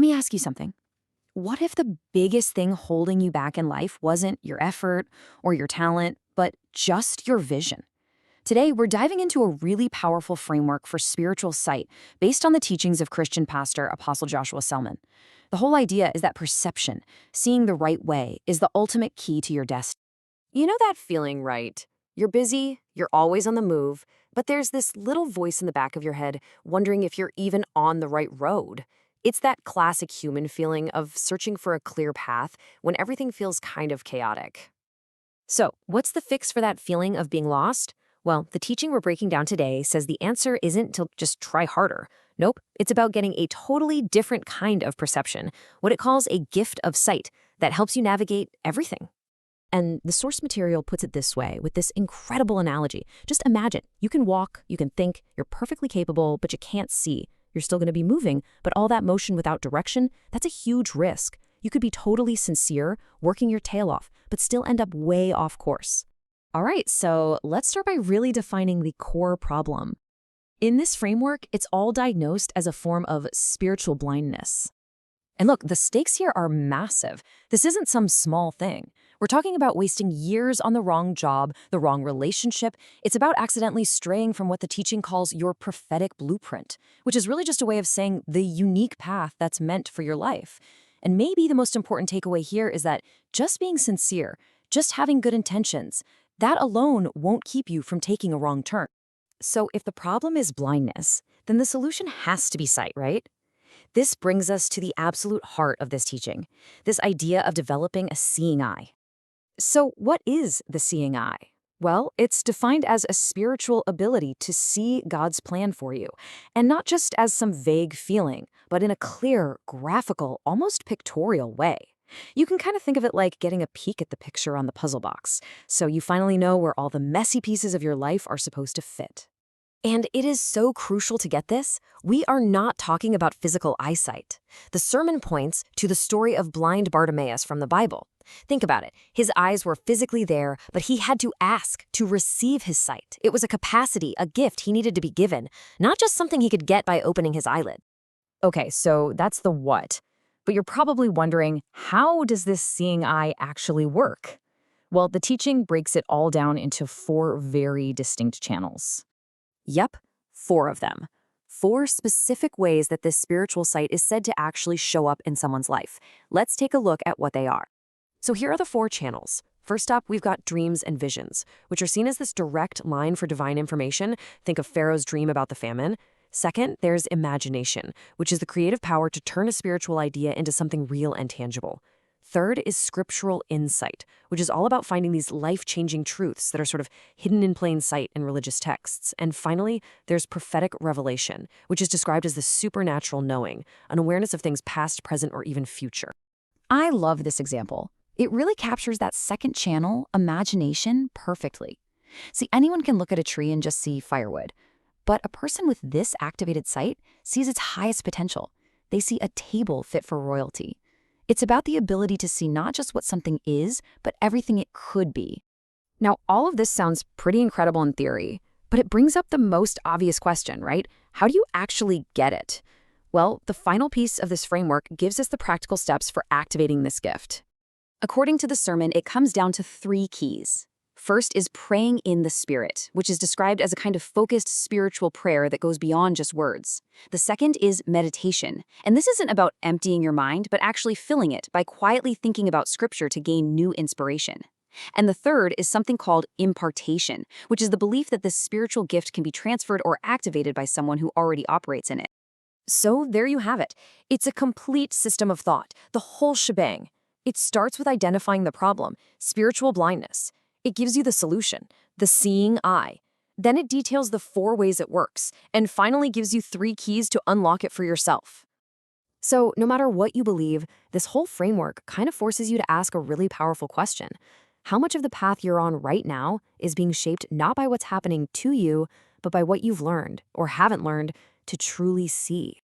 me ask you something. What if the biggest thing holding you back in life wasn't your effort or your talent, but just your vision? Today, we're diving into a really powerful framework for spiritual sight based on the teachings of Christian pastor Apostle Joshua Selman. The whole idea is that perception, seeing the right way, is the ultimate key to your destiny. You know that feeling, right? You're busy, you're always on the move, but there's this little voice in the back of your head wondering if you're even on the right road. It's that classic human feeling of searching for a clear path when everything feels kind of chaotic. So, what's the fix for that feeling of being lost? Well, the teaching we're breaking down today says the answer isn't to just try harder. Nope, it's about getting a totally different kind of perception, what it calls a gift of sight, that helps you navigate everything. And the source material puts it this way, with this incredible analogy. Just imagine, you can walk, you can think, you're perfectly capable, but you can't see. You're still going to be moving, but all that motion without direction, that's a huge risk. You could be totally sincere, working your tail off, but still end up way off course. All right, so let's start by really defining the core problem. In this framework, it's all diagnosed as a form of spiritual blindness. And look, the stakes here are massive. This isn't some small thing. We're talking about wasting years on the wrong job, the wrong relationship. It's about accidentally straying from what the teaching calls your prophetic blueprint, which is really just a way of saying the unique path that's meant for your life. And maybe the most important takeaway here is that just being sincere, just having good intentions, that alone won't keep you from taking a wrong turn. So if the problem is blindness, then the solution has to be sight, right? This brings us to the absolute heart of this teaching, this idea of developing a seeing eye. So what is the seeing eye? Well, it's defined as a spiritual ability to see God's plan for you, and not just as some vague feeling, but in a clear, graphical, almost pictorial way. You can kind of think of it like getting a peek at the picture on the puzzle box, so you finally know where all the messy pieces of your life are supposed to fit. And it is so crucial to get this, we are not talking about physical eyesight. The sermon points to the story of blind Bartimaeus from the Bible. Think about it. His eyes were physically there, but he had to ask to receive his sight. It was a capacity, a gift he needed to be given, not just something he could get by opening his eyelid. Okay, so that's the what. But you're probably wondering, how does this seeing eye actually work? Well, the teaching breaks it all down into 4 very distinct channels. Yep, 4 of them. 4 specific ways that this spiritual sight is said to actually show up in someone's life. Let's take a look at what they are. So here are the 4 channels. First up, we've got dreams and visions, which are seen as this direct line for divine information. Think of Pharaoh's dream about the famine. Second, there's imagination, which is the creative power to turn a spiritual idea into something real and tangible. Third is scriptural insight, which is all about finding these life-changing truths that are sort of hidden in plain sight in religious texts. And finally, there's prophetic revelation, which is described as the supernatural knowing, an awareness of things past, present, or even future. I love this example. It really captures that second channel, imagination, perfectly. See, anyone can look at a tree and just see firewood. But a person with this activated sight sees its highest potential. They see a table fit for royalty. It's about the ability to see not just what something is, but everything it could be. Now, all of this sounds pretty incredible in theory, but it brings up the most obvious question, right? How do you actually get it? Well, the final piece of this framework gives us the practical steps for activating this gift. According to the sermon, it comes down to 3 keys. First is praying in the Spirit, which is described as a kind of focused spiritual prayer that goes beyond just words. The second is meditation, and this isn't about emptying your mind, but actually filling it by quietly thinking about Scripture to gain new inspiration. And the third is something called impartation, which is the belief that this spiritual gift can be transferred or activated by someone who already operates in it. So there you have it. It's a complete system of thought, the whole shebang. It starts with identifying the problem, spiritual blindness. It gives you the solution, the seeing eye. Then it details the 4 ways it works, and finally gives you 3 keys to unlock it for yourself. So no matter what you believe, this whole framework kind of forces you to ask a really powerful question. How much of the path you're on right now is being shaped not by what's happening to you, but by what you've learned or haven't learned to truly see?